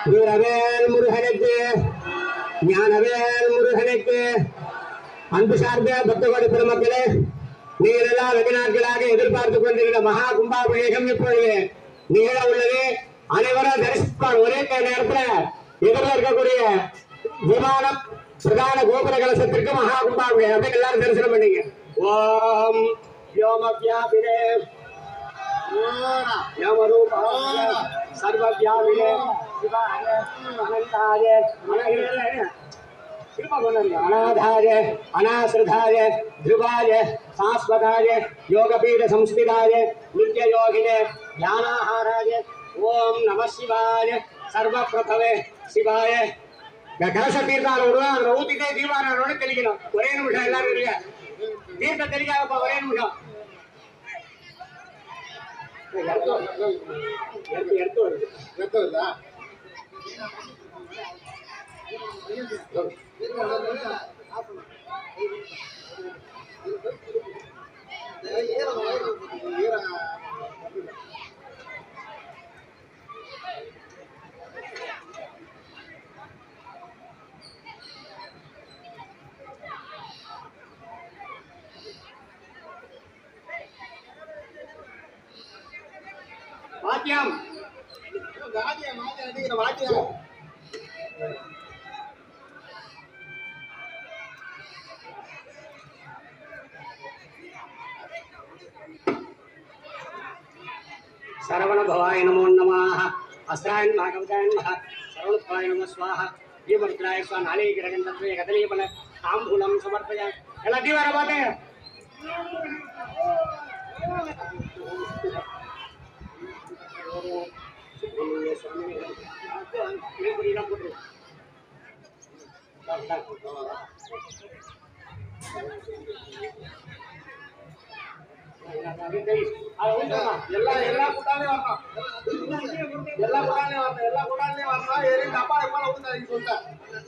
வீரவேல் முருகனுக்கு ஞானவேல் முருகனுக்கு அன்பு சார்ந்த பக்தகோடி பெருமக்களே, நீங்கள் எல்லாம் வெகு நாட்களாக எதிர்பார்த்துக் கொண்டிருந்த மகா கும்பாபிஷேகம் இப்பொழுது நிகழ உள்ளது. அனைவரும் தரிசிப்பார். ஒரே நேரத்தில் எதிரில் இருக்கக்கூடிய விமானம் பிரதான கோபுர கலசத்திற்கு மகா கும்பாபிஷேகம் அப்படின்னு எல்லாரும் தரிசனம் பண்ணீங்க. ஓம் யோமவியாபினே சர்வவியாபினே சிவாய அனந்தாய अनाधाय अनाश्रिताय ध्रुवाय शाश्वताय योगपीठ संस्थिताय नित्य योगिने ज्ञानाहाराय ओम नमः शिवाय सर्वप्रथमे शिवाय कलश तीर्थाल ஊத்திட்டே தீபாராதனை தெளிக்கணும். ஒரே நிமிஷம் எல்லாரும் இருங்க. தீர்த்த தெளிக்காதப்பா, ஒரே நிமிஷம். எடுத்து வருதா? வாத்தியம் வாத்தியம் सरवण भवाय नमो नमः अस्त्राय नमः कवचाय नमः सर्वणत्वाय नमः स्वाहा दीपरुद्राय स्वाहा नाले गिरगंधत्वे कदलीफल तांबूलं समर्पयामि. एला दीवार बाटे எல்லா கூட்டாலே வரணும். எல்லா கூட்டாலே வரணும். எல்லா கூட்டாலே வரணும். ஏறி டப்பா எப்ப சொல்லிட்டேன்.